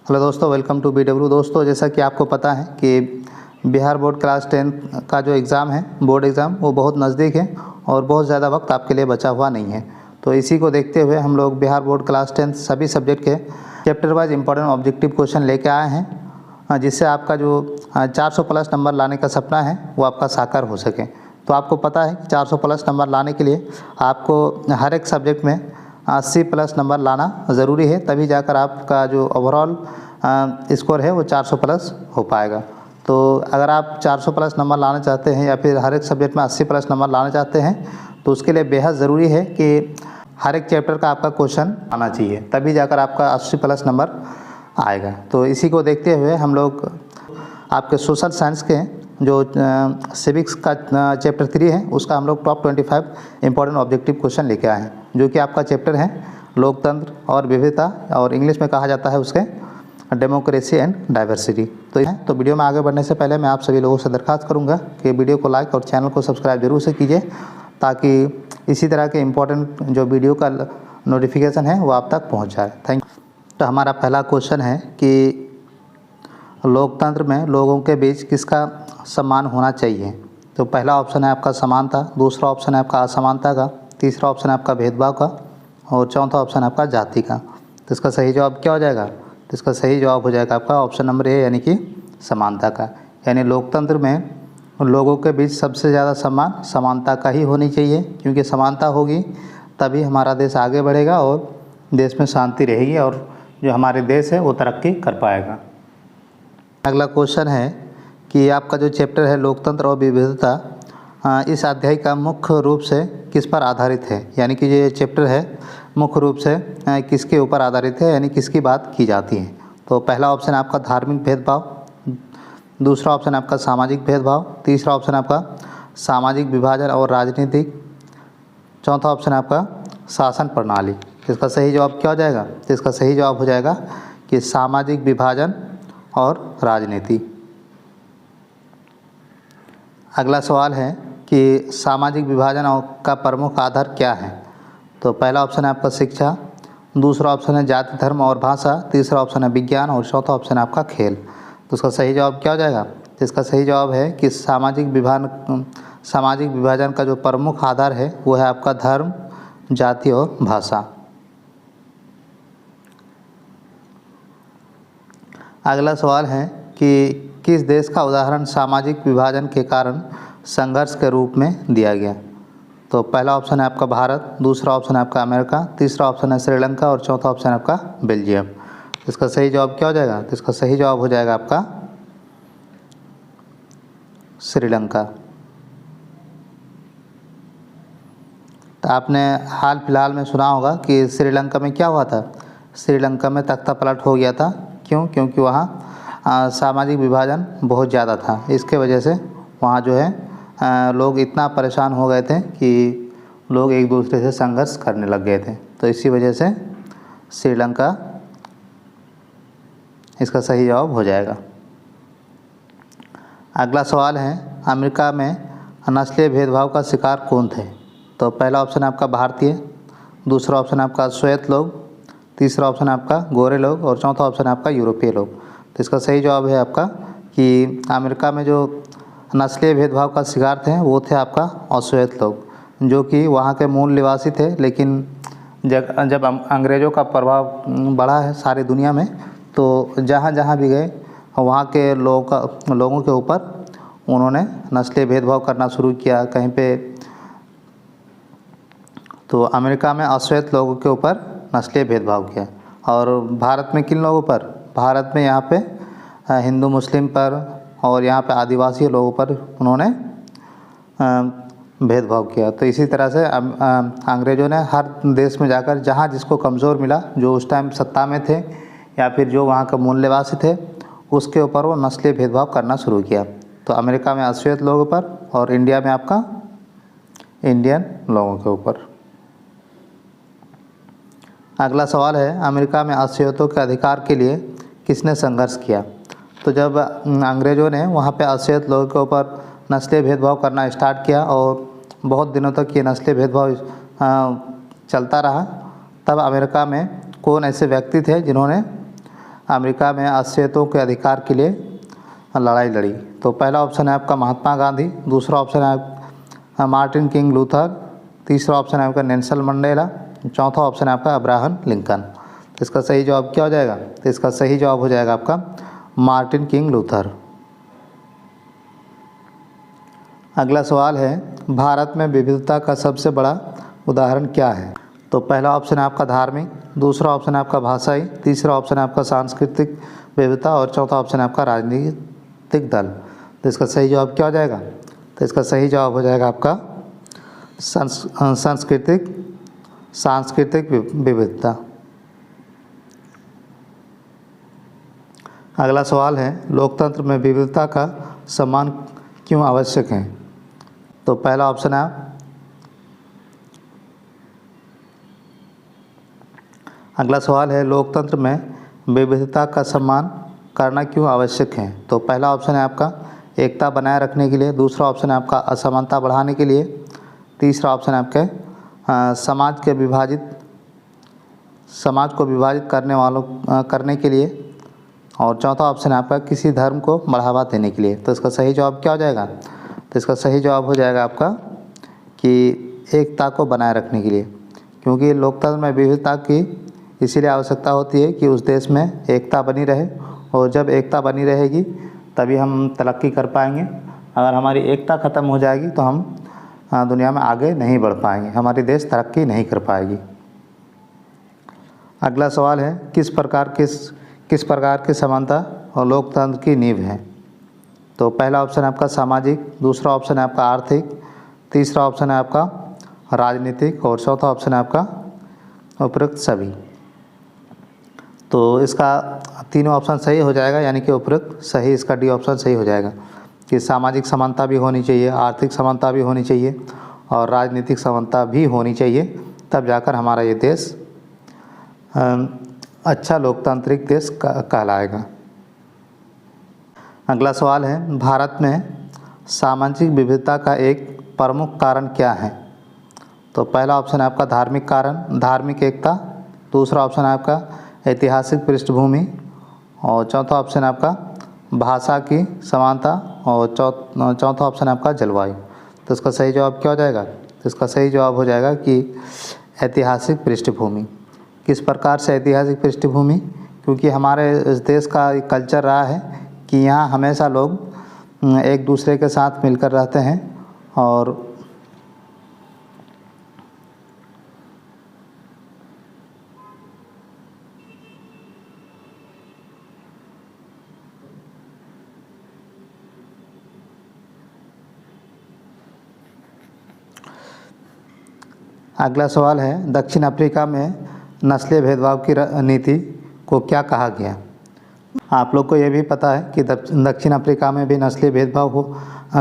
Hello दोस्तों, welcome to BW। दोस्तों, जैसा कि आपको पता है कि बिहार बोर्ड क्लास 10 का जो एग्ज़ाम है, बोर्ड एग्ज़ाम, वो बहुत नज़दीक है और बहुत ज़्यादा वक्त आपके लिए बचा हुआ नहीं है। तो इसी को देखते हुए हम लोग बिहार बोर्ड क्लास 10 सभी सब्जेक्ट के chapter wise important objective question लेके आए हैं, जिससे आपका जो 400 प्लस नंबर लाने का सपना है वो आपका साकार हो सके। तो आपको पता है कि 400 प्लस नंबर लाने के लिए आपको हर एक सब्जेक्ट में 80 प्लस नंबर लाना ज़रूरी है, तभी जाकर आपका जो ओवरऑल स्कोर है वो 400 प्लस हो पाएगा। तो अगर आप 400 प्लस नंबर लाना चाहते हैं या फिर हर एक सब्जेक्ट में 80 प्लस नंबर लाना चाहते हैं, तो उसके लिए बेहद ज़रूरी है कि हर एक चैप्टर का आपका क्वेश्चन आना चाहिए, तभी जाकर आपका 80 प्लस नंबर आएगा। तो इसी को देखते हुए हम लोग आपके सोशल साइंस के जो सिविक्स का चैप्टर 3 है, उसका हम लोग टॉप 25 इंपॉर्टेंट ऑब्जेक्टिव क्वेश्चन लेके आए हैं, जो कि आपका चैप्टर है लोकतंत्र और विविधता, और इंग्लिश में कहा जाता है उसके डेमोक्रेसी एंड डाइवर्सिटी। तो वीडियो में आगे बढ़ने से पहले मैं आप सभी लोगों से दरख्वास्त करूंगा कि वीडियो को लाइक और चैनल को सब्सक्राइब जरूर से कीजिए, ताकि इसी तरह के इम्पोर्टेंट जो वीडियो का नोटिफिकेशन है वो आप तक पहुँच जाए। Thank you. तो हमारा पहला क्वेश्चन है कि लोकतंत्र में लोगों के बीच किसका सम्मान होना चाहिए। तो पहला ऑप्शन है आपका समानता, दूसरा ऑप्शन है आपका असमानता का, तीसरा ऑप्शन है आपका भेदभाव का, और चौथा ऑप्शन है आपका जाति का। तो इसका सही जवाब क्या हो जाएगा? तो इसका सही जवाब हो जाएगा आपका ऑप्शन नंबर ए, यानी कि समानता का। यानी लोकतंत्र में लोगों के बीच सबसे ज़्यादा सम्मान समानता का ही होनी चाहिए, क्योंकि समानता होगी तभी हमारा देश आगे बढ़ेगा और देश में शांति रहेगी और जो हमारे देश है वो तरक्की कर पाएगा। अगला क्वेश्चन है कि आपका जो चैप्टर है लोकतंत्र और विविधता, इस अध्याय का मुख्य रूप से किस पर आधारित है। यानी कि ये चैप्टर है मुख्य रूप से किसके ऊपर आधारित है, यानी किसकी बात की जाती है। तो पहला ऑप्शन आपका धार्मिक भेदभाव, दूसरा ऑप्शन आपका सामाजिक भेदभाव, तीसरा ऑप्शन आपका सामाजिक विभाजन और राजनीतिक, चौथा ऑप्शन आपका शासन प्रणाली। इसका सही जवाब क्या हो जाएगा? तो इसका सही जवाब हो जाएगा कि सामाजिक विभाजन और राजनीति। अगला सवाल है कि सामाजिक विभाजन का प्रमुख आधार क्या है। तो पहला ऑप्शन है आपका शिक्षा, दूसरा ऑप्शन है जाति धर्म और भाषा, तीसरा ऑप्शन है विज्ञान और चौथा ऑप्शन है आपका खेल। तो इसका सही जवाब क्या हो जाएगा? तो इसका सही जवाब है कि सामाजिक विभाजन का जो प्रमुख आधार है वो है आपका धर्म, जाति और भाषा। अगला सवाल है कि किस देश का उदाहरण सामाजिक विभाजन के कारण संघर्ष के रूप में दिया गया। तो पहला ऑप्शन है आपका भारत, दूसरा ऑप्शन है आपका अमेरिका, तीसरा ऑप्शन है श्रीलंका और चौथा ऑप्शन है आपका बेल्जियम। इसका सही जवाब क्या हो जाएगा? तो इसका सही जवाब हो जाएगा आपका श्रीलंका। तो आपने हाल फिलहाल में सुना होगा कि श्रीलंका में क्या हुआ था। श्रीलंका में तख्ता पलट हो गया था। क्यों? क्योंकि वहाँ सामाजिक विभाजन बहुत ज़्यादा था। इसके वजह से वहाँ जो है लोग इतना परेशान हो गए थे कि लोग एक दूसरे से संघर्ष करने लग गए थे। तो इसी वजह से श्रीलंका इसका सही जवाब हो जाएगा। अगला सवाल है अमेरिका में नस्लीय भेदभाव का शिकार कौन थे। तो पहला ऑप्शन है आपका भारतीय, दूसरा ऑप्शन है आपका श्वेत लोग, तीसरा ऑप्शन है आपका गोरे लोग और चौथा ऑप्शन है आपका यूरोपीय लोग। तो इसका सही जवाब है आपका कि अमेरिका में जो नस्लीय भेदभाव का शिकार थे वो थे आपका अश्वेत लोग, जो कि वहाँ के मूल निवासी थे। लेकिन जब अंग्रेज़ों का प्रभाव बढ़ा है सारी दुनिया में, तो जहाँ जहाँ भी गए वहाँ के लोगों के ऊपर उन्होंने नस्लीय भेदभाव करना शुरू किया कहीं पे। तो अमेरिका में अश्वेत लोगों के ऊपर नस्लीय भेदभाव किया। और भारत में किन लोगों पर? भारत में यहाँ पे हिंदू मुस्लिम पर और यहाँ पे आदिवासी लोगों पर उन्होंने भेदभाव किया। तो इसी तरह से अंग्रेज़ों ने हर देश में जाकर जहाँ जिसको कमज़ोर मिला, जो उस टाइम सत्ता में थे या फिर जो वहाँ का मूल निवासी थे, उसके ऊपर वो नस्लीय भेदभाव करना शुरू किया। तो अमेरिका में अश्वेत लोगों पर और इंडिया में आपका इंडियन लोगों के ऊपर। अगला सवाल है अमेरिका में अश्वेतों के अधिकार के लिए किसने संघर्ष किया। तो जब अंग्रेज़ों ने वहाँ पे अश्वेत लोगों के ऊपर नस्लीय भेदभाव करना स्टार्ट किया और बहुत दिनों तक ये नस्लीय भेदभाव चलता रहा, तब अमेरिका में कौन ऐसे व्यक्ति थे जिन्होंने अमेरिका में अस्पृश्यों के अधिकार के लिए लड़ाई लड़ी? तो पहला ऑप्शन है आपका महात्मा गांधी, दूसरा ऑप्शन है मार्टिन किंग लूथर, तीसरा ऑप्शन है आपका नेल्सन मंडेला, चौथा ऑप्शन है आपका अब्राहम लिंकन। तो इसका सही जवाब क्या हो जाएगा? तो इसका सही जवाब हो जाएगा आपका मार्टिन किंग लूथर। अगला सवाल है, भारत में विविधता का सबसे बड़ा उदाहरण क्या है? तो पहला ऑप्शन है आपका धार्मिक, दूसरा ऑप्शन है आपका भाषाई, तीसरा ऑप्शन है आपका सांस्कृतिक विविधता और चौथा ऑप्शन है आपका राजनीतिक दल। तो इसका सही जवाब क्या हो जाएगा? तो इसका सही जवाब हो जाएगा आपका सांस्कृतिक विविधता। अगला सवाल है, लोकतंत्र में विविधता का सम्मान क्यों आवश्यक है? तो पहला ऑप्शन है, अगला सवाल है, लोकतंत्र में विविधता का सम्मान करना क्यों आवश्यक है? तो पहला ऑप्शन है आपका एकता बनाए रखने के लिए, दूसरा ऑप्शन है आपका असमानता बढ़ाने के लिए, तीसरा ऑप्शन है आपके समाज को विभाजित करने के लिए और चौथा ऑप्शन है आपका किसी धर्म को बढ़ावा देने के लिए। तो इसका सही जवाब क्या हो जाएगा? तो इसका सही जवाब हो जाएगा आपका कि एकता को बनाए रखने के लिए, क्योंकि लोकतंत्र में विविधता की इसीलिए आवश्यकता होती है कि उस देश में एकता बनी रहे, और जब एकता बनी रहेगी तभी हम तरक्की कर पाएंगे। अगर हमारी एकता ख़त्म हो जाएगी तो हम दुनिया में आगे नहीं बढ़ पाएंगे, हमारी देश तरक्की नहीं कर पाएगी। अगला सवाल है, किस प्रकार की समानता और लोकतंत्र की नींव है? तो पहला ऑप्शन है आपका सामाजिक, दूसरा ऑप्शन है आपका आर्थिक, तीसरा ऑप्शन है आपका राजनीतिक और चौथा ऑप्शन है आपका उपरोक्त सभी। तो इसका तीनों ऑप्शन सही हो जाएगा, यानी कि उपरोक्त सही, इसका डी ऑप्शन सही हो जाएगा कि सामाजिक समानता भी होनी चाहिए, आर्थिक समानता भी होनी चाहिए और राजनीतिक समानता भी होनी चाहिए, तब जाकर हमारा ये देश अच्छा लोकतांत्रिक देश कहलाएगा। अगला सवाल है, भारत में सामाजिक विविधता का एक प्रमुख कारण क्या है? तो पहला ऑप्शन है आपका धार्मिक एकता, दूसरा ऑप्शन है आपका ऐतिहासिक पृष्ठभूमि और चौथा ऑप्शन है आपका भाषा की समानता और चौथा ऑप्शन है आपका जलवायु। तो इसका सही जवाब क्या हो जाएगा? तो इसका सही जवाब हो जाएगा कि ऐतिहासिक पृष्ठभूमि। किस प्रकार से ऐतिहासिक पृष्ठभूमि? क्योंकि हमारे इस देश का एक कल्चर रहा है कि यहाँ हमेशा लोग एक दूसरे के साथ मिलकर रहते हैं और अगला सवाल है, दक्षिण अफ्रीका में नस्लीय भेदभाव की नीति को क्या कहा गया? आप लोग को ये भी पता है कि दक्षिण अफ्रीका में भी नस्लीय भेदभाव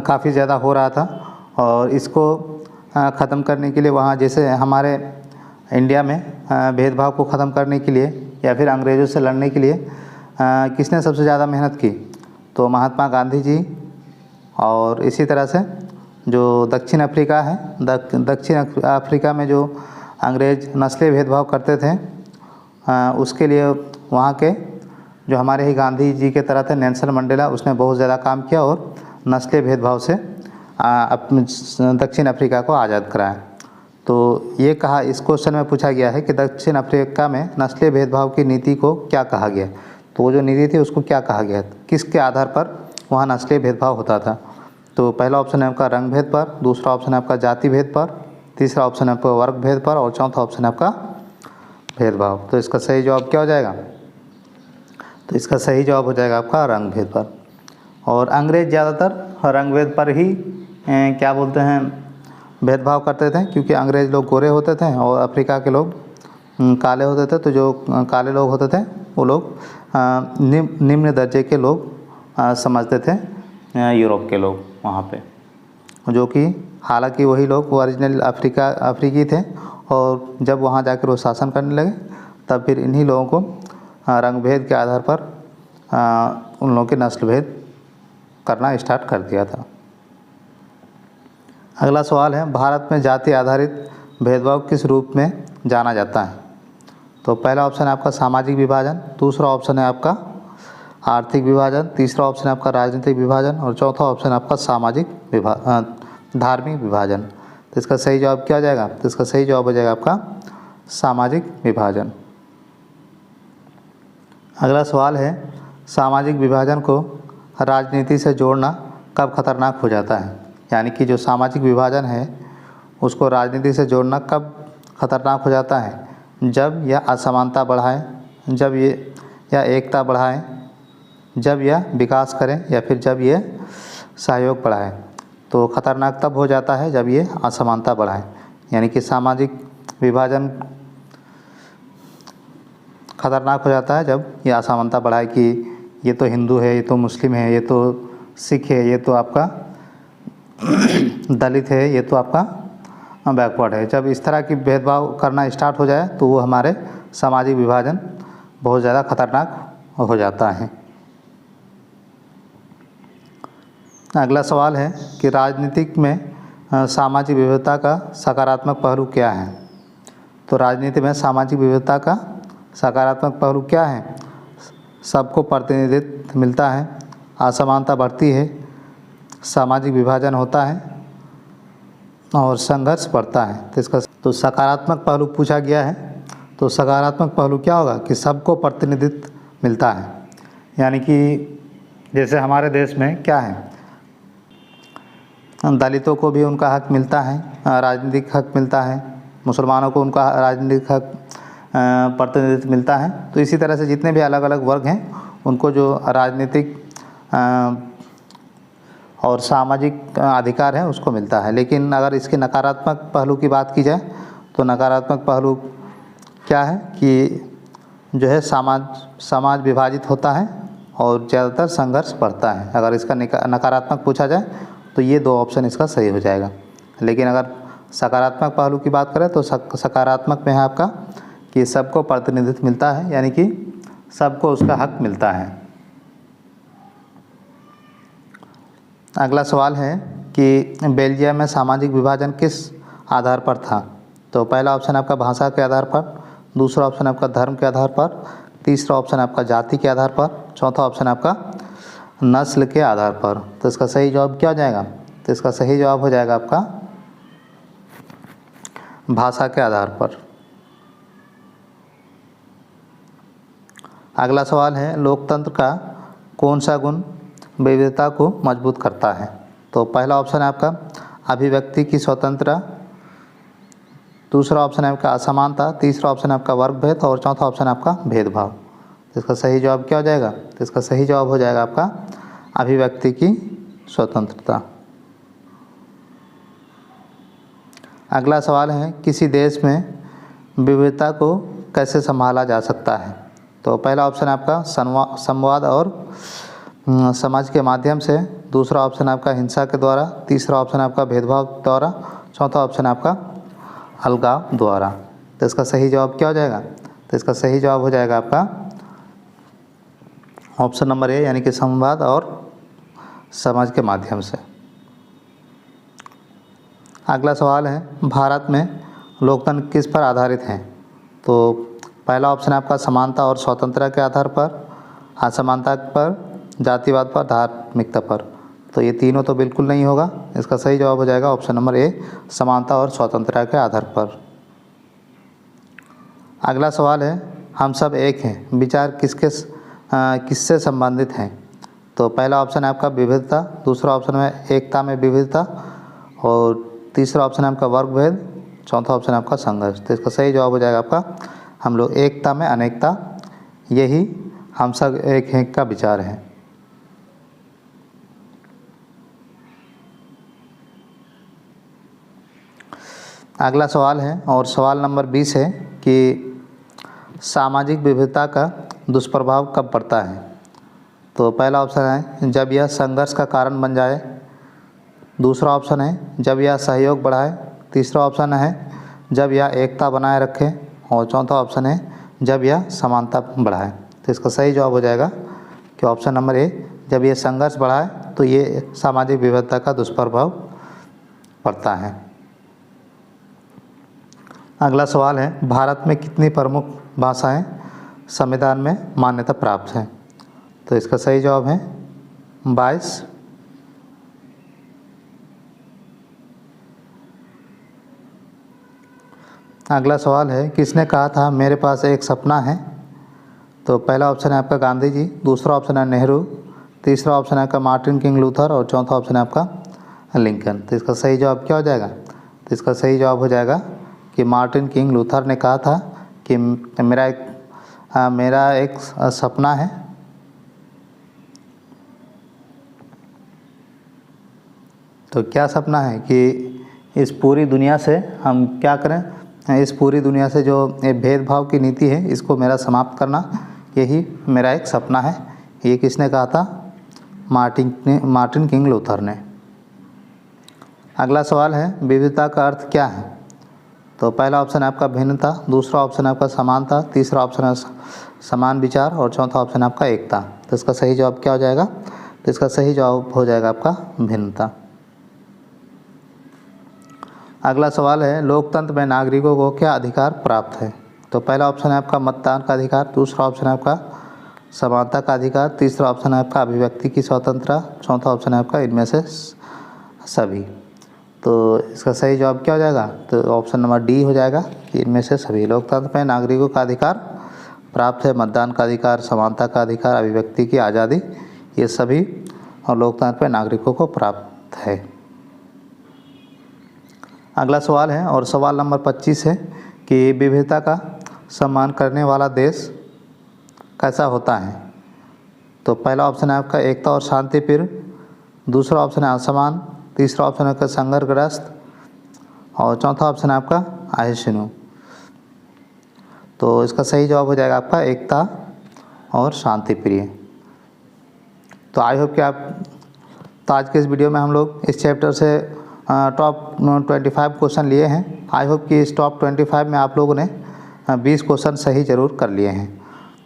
काफ़ी ज़्यादा हो रहा था और इसको ख़त्म करने के लिए वहाँ जैसे हमारे इंडिया में भेदभाव को ख़त्म करने के लिए या फिर अंग्रेज़ों से लड़ने के लिए किसने सबसे ज़्यादा मेहनत की? तो महात्मा गांधी जी। और इसी तरह से जो दक्षिण अफ्रीका है, दक्षिण अफ्रीका में जो अंग्रेज़ नस्लीय भेदभाव करते थे उसके लिए वहाँ के जो हमारे ही गांधी जी के तरह थे नेल्सन मंडेला, उसने बहुत ज़्यादा काम किया और नस्लीय भेदभाव से दक्षिण अफ्रीका को आज़ाद कराया। तो ये कहा, इस क्वेश्चन में पूछा गया है कि दक्षिण अफ्रीका में नस्लीय भेदभाव की नीति को क्या कहा गया? तो वो जो नीति थी उसको क्या कहा गया, किसके आधार पर वहाँ नस्लीय भेदभाव होता था? तो पहला ऑप्शन है आपका रंग भेद पर, दूसरा ऑप्शन है आपका जाति भेद पर, तीसरा ऑप्शन है आपका वर्ग भेद पर और चौथा ऑप्शन है आपका भेदभाव। तो इसका सही जवाब क्या हो जाएगा? तो इसका सही जवाब हो जाएगा आपका रंग भेद पर। और अंग्रेज़ ज़्यादातर रंग भेद पर ही क्या बोलते हैं भेदभाव करते थे, क्योंकि अंग्रेज़ लोग गोरे होते थे और अफ्रीका के लोग काले होते थे। तो जो काले लोग होते थे वो लोग निम्न दर्जे के लोग समझते थे यूरोप के लोग वहाँ पे, जो कि हालांकि वही लोग ओरिजिनल अफ्रीकी थे और जब वहाँ जाकर वो शासन करने लगे तब फिर इन्हीं लोगों को रंग भेद के आधार पर उन लोगों के नस्ल भेद करना स्टार्ट कर दिया था। अगला सवाल है, भारत में जाति आधारित भेदभाव किस रूप में जाना जाता है? तो पहला ऑप्शन है आपका सामाजिक विभाजन, दूसरा ऑप्शन है आपका आर्थिक विभाजन, तीसरा ऑप्शन है आपका राजनीतिक विभाजन और चौथा ऑप्शन आपका धार्मिक विभाजन। तो इसका सही जवाब क्या हो जाएगा? तो इसका सही जवाब हो जाएगा आपका सामाजिक विभाजन। अगला सवाल है, सामाजिक विभाजन को राजनीति से जोड़ना कब खतरनाक हो जाता है? यानी कि जो सामाजिक विभाजन है उसको राजनीति से जोड़ना कब खतरनाक हो जाता है? जब यह असमानता बढ़ाए, जब ये या एकता बढ़ाए, जब यह विकास करें या फिर जब ये सहयोग बढ़ाए। तो खतरनाक तब हो जाता है जब ये असमानता बढ़ाए। यानी कि सामाजिक विभाजन खतरनाक हो जाता है जब ये असमानता बढ़ाए कि ये तो हिंदू है, ये तो मुस्लिम है, ये तो सिख है, ये तो आपका दलित है, ये तो आपका बैकवर्ड है। जब इस तरह की भेदभाव करना स्टार्ट हो जाए तो वो हमारे सामाजिक विभाजन बहुत ज़्यादा खतरनाक हो जाता है। अगला सवाल है कि राजनीतिक में सामाजिक विविधता का सकारात्मक पहलू क्या है? तो राजनीति में सामाजिक विविधता का सकारात्मक पहलू क्या है? सबको प्रतिनिधित्व मिलता है, असमानता बढ़ती है, सामाजिक विभाजन होता है और संघर्ष बढ़ता है। तो इसका तो सकारात्मक पहलू पूछा गया है। तो सकारात्मक पहलू क्या होगा कि सबको प्रतिनिधित्व मिलता है। यानी कि जैसे हमारे देश में क्या है, दलितों को भी उनका हक मिलता है, राजनीतिक हक मिलता है, मुसलमानों को उनका राजनीतिक हक प्रतिनिधित्व मिलता है। तो इसी तरह से जितने भी अलग अलग वर्ग हैं उनको जो राजनीतिक और सामाजिक अधिकार है उसको मिलता है। लेकिन अगर इसके नकारात्मक पहलू की बात की जाए तो नकारात्मक पहलू क्या है कि जो है समाज विभाजित होता है और ज़्यादातर संघर्ष बढ़ता है। अगर इसका नकारात्मक पूछा जाए तो ये दो ऑप्शन इसका सही हो जाएगा। लेकिन अगर सकारात्मक पहलू की बात करें तो सकारात्मक में है आपका कि सबको प्रतिनिधित्व मिलता है, यानी कि सबको उसका हक मिलता है। अगला सवाल है कि बेल्जियम में सामाजिक विभाजन किस आधार पर था? तो पहला ऑप्शन आपका भाषा के आधार पर, दूसरा ऑप्शन आपका धर्म के आधार पर, तीसरा ऑप्शन आपका जाति के आधार पर, चौथा ऑप्शन आपका नस्ल के आधार पर। तो इसका सही जवाब क्या हो जाएगा? तो इसका सही जवाब हो जाएगा आपका भाषा के आधार पर। अगला सवाल है, लोकतंत्र का कौन सा गुण विविधता को मजबूत करता है? तो पहला ऑप्शन है आपका अभिव्यक्ति की स्वतंत्रता, दूसरा ऑप्शन है आपका असमानता, तीसरा ऑप्शन है आपका वर्ग भेद और चौथा ऑप्शन है आपका भेदभाव। तो इसका सही जवाब क्या हो जाएगा? तो इसका सही जवाब हो जाएगा आपका अभिव्यक्ति की स्वतंत्रता। अगला सवाल है, किसी देश में विविधता को कैसे संभाला जा सकता है? तो पहला ऑप्शन आपका संवाद और समाज के माध्यम से, दूसरा ऑप्शन आपका हिंसा के द्वारा, तीसरा ऑप्शन आपका भेदभाव द्वारा, चौथा ऑप्शन आपका अलगाव द्वारा। तो इसका सही जवाब क्या हो जाएगा? तो इसका सही जवाब हो जाएगा आपका ऑप्शन नंबर ए, यानी कि संवाद और समाज के माध्यम से। अगला सवाल है, भारत में लोकतंत्र किस पर आधारित है? तो पहला ऑप्शन आपका समानता और स्वतंत्रता के आधार पर, असमानता पर, जातिवाद पर, धार्मिकता पर। तो ये तीनों तो बिल्कुल नहीं होगा। इसका सही जवाब हो जाएगा ऑप्शन नंबर ए, समानता और स्वतंत्रता के आधार पर। अगला सवाल है, हम सब एक हैं विचार किससे संबंधित हैं? तो पहला ऑप्शन है आपका विविधता, दूसरा ऑप्शन है एकता में विविधता और तीसरा ऑप्शन है आपका वर्ग भेद, चौथा ऑप्शन है आपका संघर्ष। तो इसका सही जवाब हो जाएगा आपका हम लोग एकता में अनेकता, यही हम सब एक हैं का विचार है। अगला सवाल है और सवाल नंबर 20 है कि सामाजिक विविधता का दुष्प्रभाव कब पड़ता है? तो पहला ऑप्शन है जब यह संघर्ष का कारण बन जाए, दूसरा ऑप्शन है जब यह सहयोग बढ़ाए, तीसरा ऑप्शन है जब यह एकता बनाए रखे और चौथा ऑप्शन है जब यह समानता बढ़ाए। तो इसका सही जवाब हो जाएगा कि ऑप्शन नंबर ए, जब यह संघर्ष बढ़ाए तो ये सामाजिक विविधता का दुष्प्रभाव पड़ता है। अगला सवाल है, भारत में कितनी प्रमुख भाषाएं संविधान में मान्यता प्राप्त हैं? तो इसका सही जवाब है 22। अगला सवाल है, किसने कहा था मेरे पास एक सपना है? तो पहला ऑप्शन है आपका गांधी जी, दूसरा ऑप्शन है नेहरू, तीसरा ऑप्शन है आपका मार्टिन किंग लूथर और चौथा ऑप्शन है आपका लिंकन। तो इसका सही जवाब क्या हो जाएगा? तो इसका सही जवाब हो जाएगा कि मार्टिन किंग लूथर ने कहा था कि मेरा एक सपना है। तो क्या सपना है कि इस पूरी दुनिया से हम क्या करें, इस पूरी दुनिया से जो ये भेदभाव की नीति है इसको मेरा समाप्त करना, यही मेरा एक सपना है। ये किसने कहा था? मार्टिन किंग लूथर ने। अगला सवाल है, विविधता का अर्थ क्या है? तो पहला ऑप्शन है आपका भिन्नता, दूसरा ऑप्शन है आपका समानता, तीसरा ऑप्शन है समान विचार और चौथा ऑप्शन है आपका एकता। तो इसका सही जवाब क्या हो जाएगा? तो इसका सही जवाब हो जाएगा आपका भिन्नता। अगला सवाल है, लोकतंत्र में नागरिकों को क्या अधिकार प्राप्त है? तो पहला ऑप्शन है आपका मतदान का अधिकार, दूसरा ऑप्शन है आपका समानता का अधिकार, तीसरा ऑप्शन है आपका अभिव्यक्ति की स्वतंत्रता, चौथा ऑप्शन है आपका इनमें से सभी। तो इसका सही जवाब क्या हो जाएगा? तो ऑप्शन नंबर डी हो जाएगा कि इनमें से सभी। लोकतंत्र में नागरिकों का अधिकार प्राप्त है, मतदान का अधिकार, समानता का अधिकार, अभिव्यक्ति की आज़ादी, ये सभी और लोकतंत्र में नागरिकों को प्राप्त है। अगला सवाल है और सवाल नंबर 25 है कि विविधता का सम्मान करने वाला देश कैसा होता है? तो पहला ऑप्शन है आपका एकता और शांति प्रिय, दूसरा ऑप्शन है असमान, तीसरा ऑप्शन है आपका संघर्षग्रस्त और चौथा ऑप्शन है आपका अहिष्णु। तो इसका सही जवाब हो जाएगा आपका एकता और शांति प्रिय। तो आई होप कि तो आज के इस वीडियो में हम लोग इस चैप्टर से टॉप 25 क्वेश्चन लिए हैं। आई होप कि इस टॉप 25 में आप लोगों ने 20 क्वेश्चन सही ज़रूर कर लिए हैं।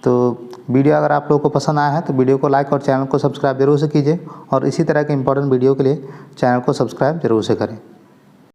तो वीडियो अगर आप लोगों को पसंद आया है तो वीडियो को लाइक और चैनल को सब्सक्राइब जरूर से कीजिए और इसी तरह के इंपॉर्टेंट वीडियो के लिए चैनल को सब्सक्राइब जरूर से करें।